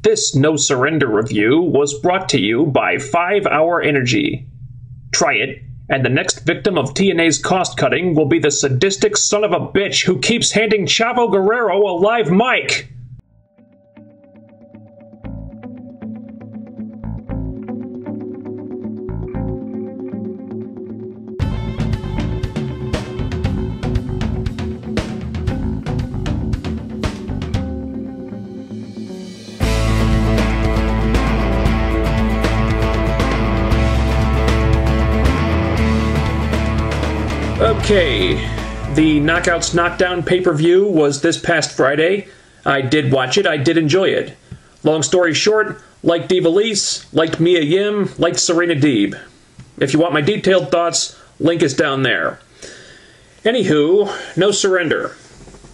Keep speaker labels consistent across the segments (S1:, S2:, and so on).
S1: This No Surrender review was brought to you by 5 Hour Energy. Try it, and the next victim of TNA's cost-cutting will be the sadistic son of a bitch who keeps handing Chavo Guerrero a live mic. Okay, the Knockouts Knockdown pay-per-view was this past Friday. I did watch it, I did enjoy it. Long story short, liked Diva-Lise, liked Mia Yim, liked Serena Deeb. If you want my detailed thoughts, link is down there. Anywho, No Surrender.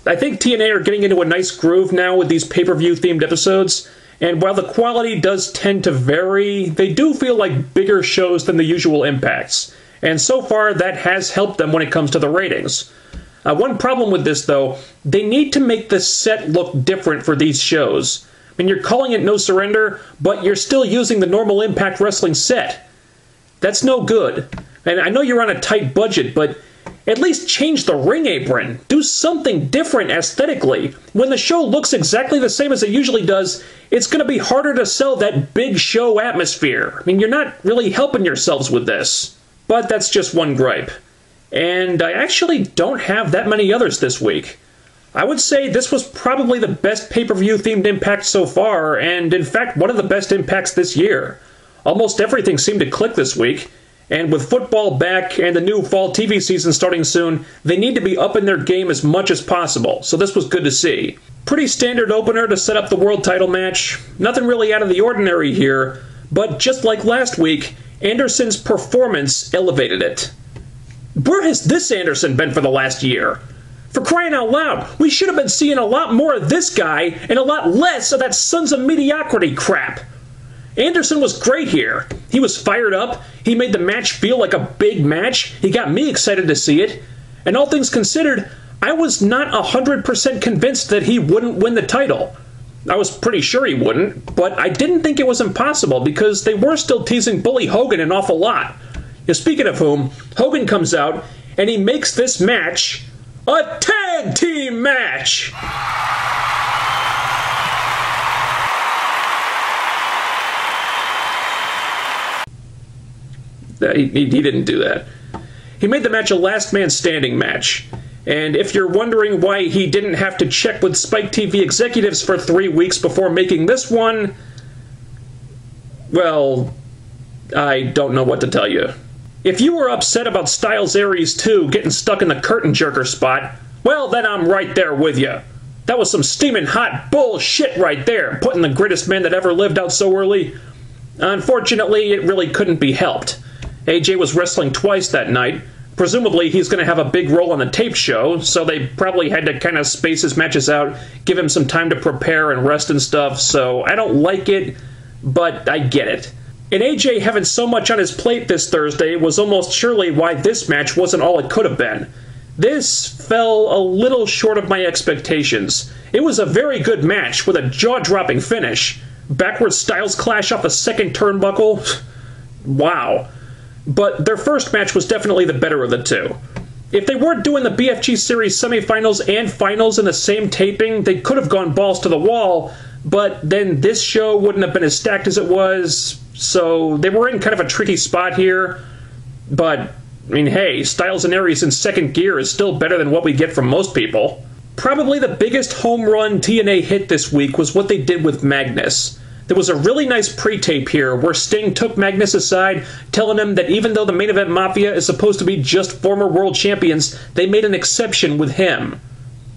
S1: I think TNA are getting into a nice groove now with these pay-per-view themed episodes, and while the quality does tend to vary, they do feel like bigger shows than the usual Impacts. And so far, that has helped them when it comes to the ratings. One problem with this, though, they need to make the set look different for these shows. I mean, you're calling it No Surrender, but you're still using the normal Impact Wrestling set. That's no good. And I know you're on a tight budget, but at least change the ring apron. Do something different aesthetically. When the show looks exactly the same as it usually does, it's going to be harder to sell that big show atmosphere. I mean, you're not really helping yourselves with this. But that's just one gripe. And I actually don't have that many others this week. I would say this was probably the best pay-per-view themed Impact so far, and in fact one of the best Impacts this year. Almost everything seemed to click this week, and with football back and the new fall TV season starting soon, they need to be up in their game as much as possible, so this was good to see. Pretty standard opener to set up the world title match. Nothing really out of the ordinary here, but just like last week, Anderson's performance elevated it. Where has this Anderson been for the last year? For crying out loud, we should have been seeing a lot more of this guy and a lot less of that Sons of Mediocrity crap. Anderson was great here. He was fired up, he made the match feel like a big match, he got me excited to see it, and all things considered, I was not 100% convinced that he wouldn't win the title. I was pretty sure he wouldn't, but I didn't think it was impossible because they were still teasing Bully Hogan an awful lot. Now, speaking of whom, Hogan comes out and he makes this match a tag team match! He didn't do that. He made the match a last man standing match. And if you're wondering why he didn't have to check with Spike TV executives for 3 weeks before making this one, well, I don't know what to tell you. If you were upset about Styles Aries 2 getting stuck in the curtain jerker spot, well, then I'm right there with you. That was some steaming hot bullshit right there, putting the greatest man that ever lived out so early. Unfortunately, it really couldn't be helped. AJ was wrestling twice that night. Presumably, he's going to have a big role on the tape show, so they probably had to kind of space his matches out, give him some time to prepare and rest and stuff, so I don't like it, but I get it. And AJ having so much on his plate this Thursday was almost surely why this match wasn't all it could have been. This fell a little short of my expectations. It was a very good match with a jaw-dropping finish. Backwards Styles clash off a second turnbuckle. Wow. But their first match was definitely the better of the two. If they weren't doing the BFG Series semifinals and finals in the same taping, they could have gone balls to the wall, but then this show wouldn't have been as stacked as it was, so they were in kind of a tricky spot here. But, I mean, hey, Styles and Aries in second gear is still better than what we get from most people. Probably the biggest home run TNA hit this week was what they did with Magnus. There was a really nice pre-tape here where Sting took Magnus aside, telling him that even though the Main Event Mafia is supposed to be just former world champions, they made an exception with him.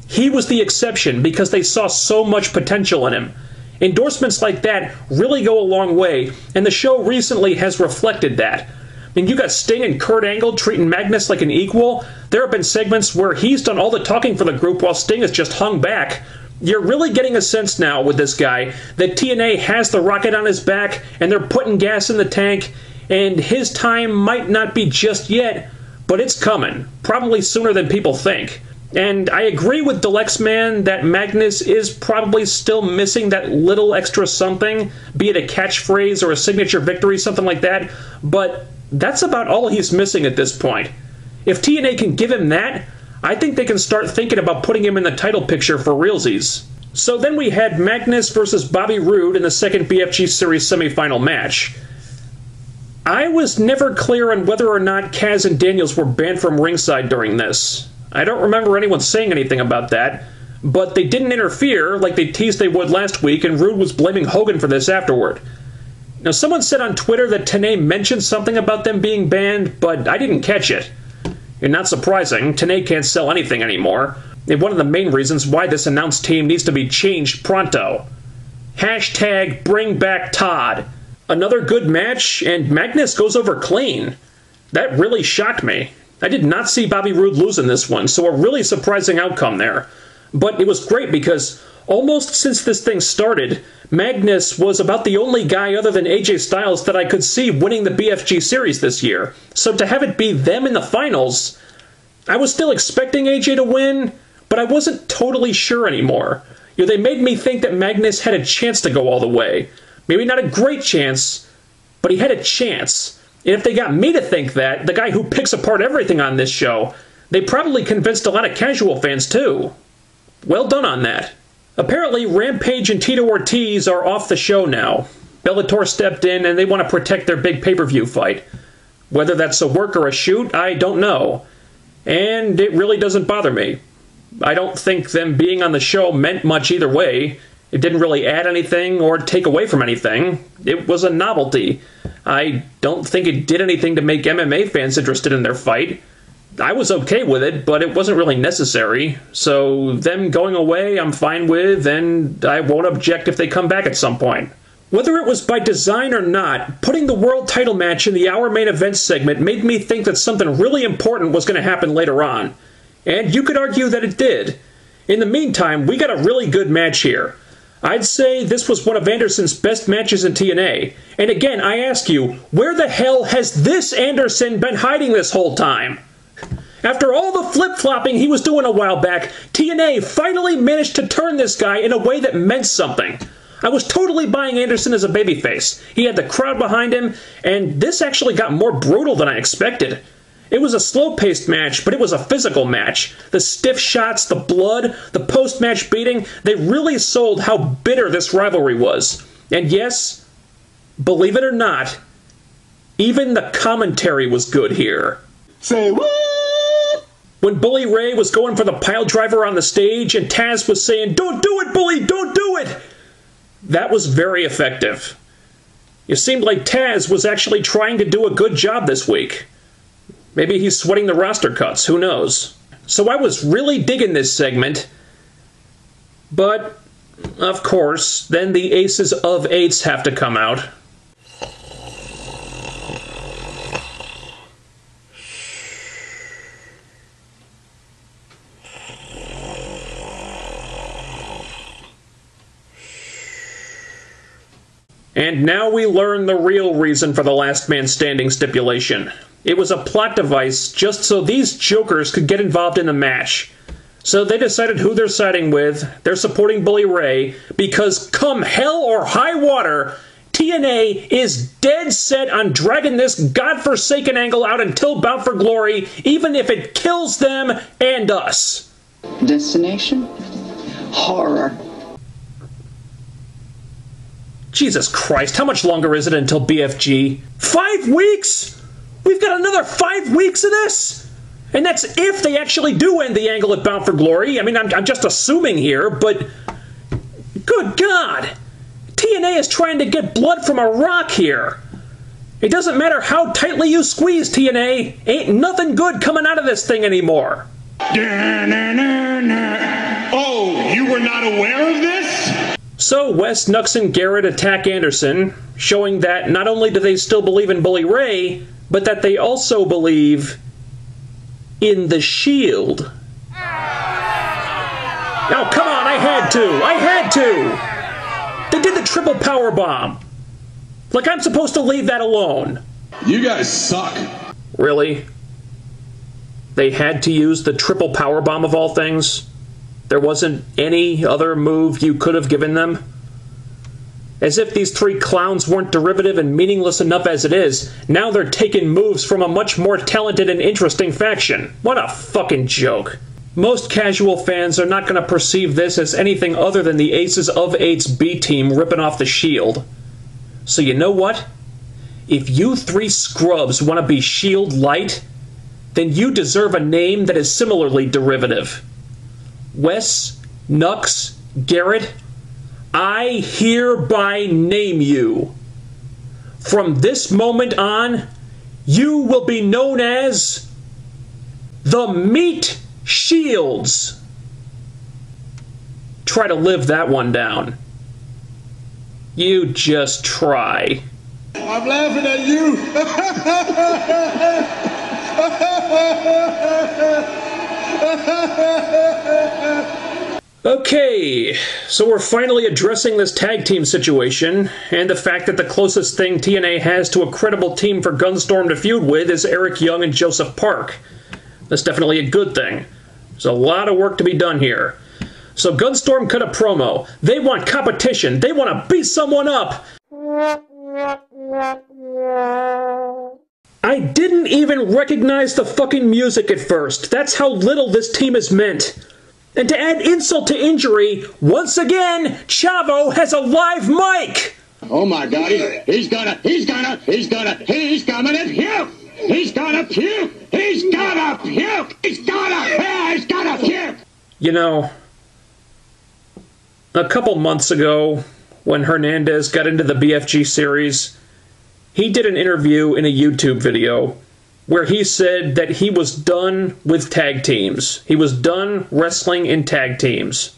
S1: He was the exception because they saw so much potential in him. Endorsements like that really go a long way, and the show recently has reflected that. I mean, you got Sting and Kurt Angle treating Magnus like an equal. There have been segments where he's done all the talking for the group while Sting has just hung back. You're really getting a sense now with this guy that TNA has the rocket on his back and they're putting gas in the tank, and his time might not be just yet, but it's coming, probably sooner than people think. And I agree with Deluxe Man that Magnus is probably still missing that little extra something, be it a catchphrase or a signature victory, something like that, but that's about all he's missing at this point. If TNA can give him that, I think they can start thinking about putting him in the title picture for realsies. So then we had Magnus versus Bobby Roode in the second BFG Series semifinal match. I was never clear on whether or not Kaz and Daniels were banned from ringside during this. I don't remember anyone saying anything about that, but they didn't interfere like they teased they would last week, and Roode was blaming Hogan for this afterward. Now, someone said on Twitter that Tenay mentioned something about them being banned, but I didn't catch it. And not surprising, Tenay can't sell anything anymore, and one of the main reasons why this announced team needs to be changed pronto. Hashtag bring back Todd. Another good match, and Magnus goes over clean. That really shocked me. I did not see Bobby Roode losing this one, so a really surprising outcome there. But it was great because almost since this thing started, Magnus was about the only guy other than AJ Styles that I could see winning the BFG series this year. So to have it be them in the finals, I was still expecting AJ to win, but I wasn't totally sure anymore. They made me think that Magnus had a chance to go all the way. Maybe not a great chance, but he had a chance. And if they got me to think that, the guy who picks apart everything on this show, they probably convinced a lot of casual fans too. Well done on that. Apparently, Rampage and Tito Ortiz are off the show now. Bellator stepped in and they want to protect their big pay-per-view fight. Whether that's a work or a shoot, I don't know. And it really doesn't bother me. I don't think them being on the show meant much either way. It didn't really add anything or take away from anything. It was a novelty. I don't think it did anything to make MMA fans interested in their fight. I was okay with it, but it wasn't really necessary. So them going away, I'm fine with, and I won't object if they come back at some point. Whether it was by design or not, putting the world title match in the Our Main Event segment made me think that something really important was going to happen later on. And you could argue that it did. In the meantime, we got a really good match here. I'd say this was one of Anderson's best matches in TNA. And again, I ask you, where the hell has this Anderson been hiding this whole time? After all the flip-flopping he was doing a while back, TNA finally managed to turn this guy in a way that meant something. I was totally buying Anderson as a babyface. He had the crowd behind him, and this actually got more brutal than I expected. It was a slow-paced match, but it was a physical match. The stiff shots, the blood, the post-match beating, they really sold how bitter this rivalry was. And yes, believe it or not, even the commentary was good here.
S2: Say what?
S1: When Bully Ray was going for the piledriver on the stage and Taz was saying, "Don't do it, Bully, don't do it!" That was very effective. It seemed like Taz was actually trying to do a good job this week. Maybe he's sweating the roster cuts, who knows? So I was really digging this segment, but, of course, then the Aces of Eights have to come out. And now we learn the real reason for the Last Man Standing stipulation. It was a plot device just so these jokers could get involved in the match. So they decided who they're siding with. They're supporting Bully Ray because come hell or high water, TNA is dead set on dragging this godforsaken angle out until Bound for Glory, even if it kills them and us.
S3: Destination? Horror.
S1: Jesus Christ, how much longer is it until BFG? 5 weeks? We've got another 5 weeks of this? And that's if they actually do end the angle at Bound for Glory. I mean, I'm just assuming here, but good God. TNA is trying to get blood from a rock here. It doesn't matter how tightly you squeeze, TNA. Ain't nothing good coming out of this thing anymore.
S2: Oh, you were not aware of this?
S1: So West, Nux, and Garrett attack Anderson, showing that not only do they still believe in Bully Ray, but that they also believe in the Shield. Now, come on, I had to! They did the triple power bomb. Like I'm supposed to leave that alone.
S2: You guys suck.
S1: Really? They had to use the triple powerbomb of all things. There wasn't any other move you could have given them. As if these three clowns weren't derivative and meaningless enough as it is, now they're taking moves from a much more talented and interesting faction. What a fucking joke. Most casual fans are not going to perceive this as anything other than the Aces of 8's B team ripping off the Shield. So you know what? If you three scrubs want to be Shield Light, then you deserve a name that is similarly derivative. Wes, Nux, Garrett, I hereby name you. From this moment on, you will be known as the Meat Shields. Try to live that one down. You just try.
S2: I'm laughing at you.
S1: Okay, so we're finally addressing this tag team situation, and the fact that the closest thing TNA has to a credible team for Gunstorm to feud with is Eric Young and Joseph Park. That's definitely a good thing. There's a lot of work to be done here. So Gunstorm cut a promo. They want competition. They want to beat someone up. I didn't even recognize the fucking music at first. That's how little this team is meant. And to add insult to injury, once again, Chavo has a live mic!
S2: Oh my God, he's gonna puke! He's gonna puke! He's gonna puke!
S1: You know, a couple months ago, when Hernandez got into the BFG series, he did an interview in a YouTube video where he said that he was done with tag teams. He was done wrestling in tag teams.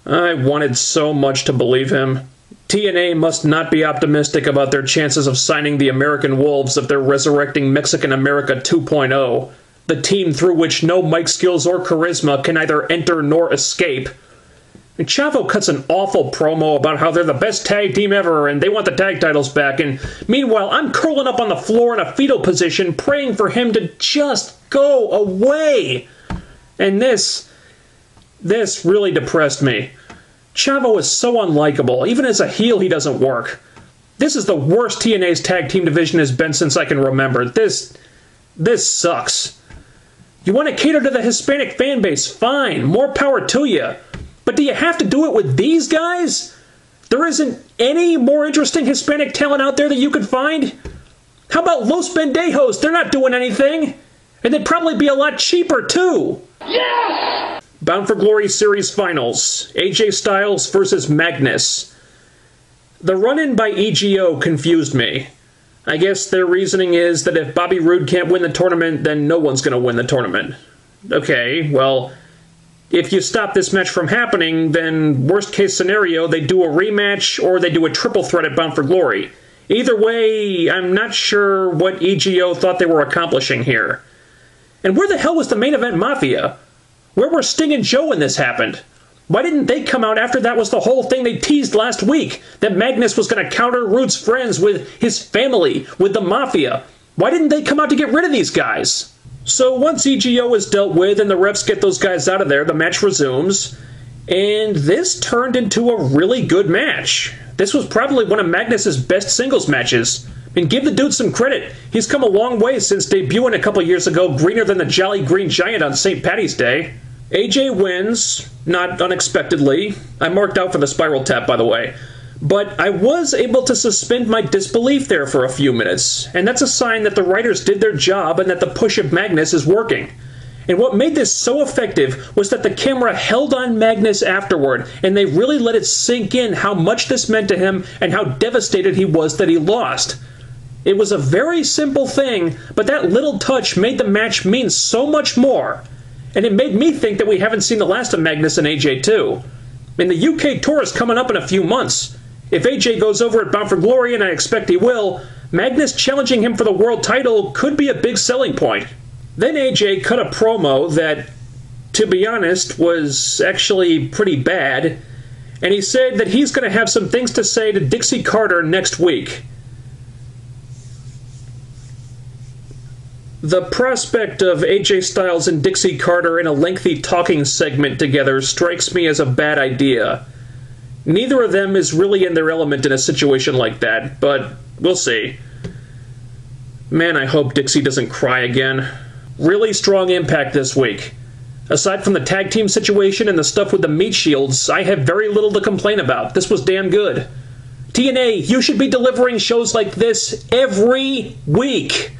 S1: I wanted so much to believe him. TNA must not be optimistic about their chances of signing the American Wolves if they're resurrecting Mexican America 2.0, the team through which no mic skills or charisma can either enter nor escape. And Chavo cuts an awful promo about how they're the best tag team ever and they want the tag titles back, and meanwhile I'm curling up on the floor in a fetal position praying for him to just go away. And this really depressed me. Chavo is so unlikable. Even as a heel, he doesn't work. This is the worst TNA's tag team division has been since I can remember. This sucks. You want to cater to the Hispanic fan base, fine, more power to you. But do you have to do it with these guys? There isn't any more interesting Hispanic talent out there that you could find? How about Los Pendejos? They're not doing anything. And they'd probably be a lot cheaper, too.
S2: Yes!
S1: Bound for Glory Series Finals. AJ Styles versus Magnus. The run-in by EGO confused me. I guess their reasoning is that if Bobby Roode can't win the tournament, then no one's going to win the tournament. Okay, well, if you stop this match from happening, then worst case scenario, they do a rematch or they do a triple threat at Bound for Glory. Either way, I'm not sure what EGO thought they were accomplishing here. And where the hell was the main event Mafia? Where were Sting and Joe when this happened? Why didn't they come out after that was the whole thing they teased last week? That Magnus was going to counter Roode's friends with his family, with the Mafia. Why didn't they come out to get rid of these guys? So once EGO is dealt with and the refs get those guys out of there, the match resumes. And this turned into a really good match. This was probably one of Magnus's best singles matches. I mean, give the dude some credit. He's come a long way since debuting a couple years ago, greener than the Jolly Green Giant on St. Paddy's Day. AJ wins, not unexpectedly. I marked out for the spiral tap, by the way. But I was able to suspend my disbelief there for a few minutes, and that's a sign that the writers did their job and that the push of Magnus is working. And what made this so effective was that the camera held on Magnus afterward, and they really let it sink in how much this meant to him and how devastated he was that he lost. It was a very simple thing, but that little touch made the match mean so much more. And it made me think that we haven't seen the last of Magnus and AJ too. And the UK tour is coming up in a few months. If AJ goes over at Bound for Glory, and I expect he will, Magnus challenging him for the world title could be a big selling point. Then AJ cut a promo that, to be honest, was actually pretty bad. And he said that he's going to have some things to say to Dixie Carter next week. The prospect of AJ Styles and Dixie Carter in a lengthy talking segment together strikes me as a bad idea. Neither of them is really in their element in a situation like that, but we'll see. Man, I hope Dixie doesn't cry again. Really strong impact this week. Aside from the tag team situation and the stuff with the meat shields, I have very little to complain about. This was damn good. TNA, you should be delivering shows like this every week.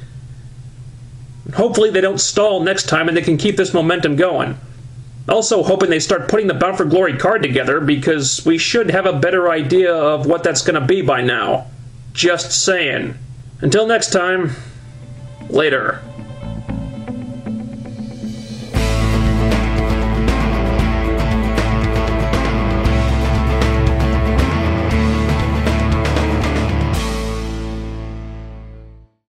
S1: Hopefully they don't stall next time and they can keep this momentum going. Also hoping they start putting the Bound for Glory card together, because we should have a better idea of what that's going to be by now. Just saying. Until next time, later.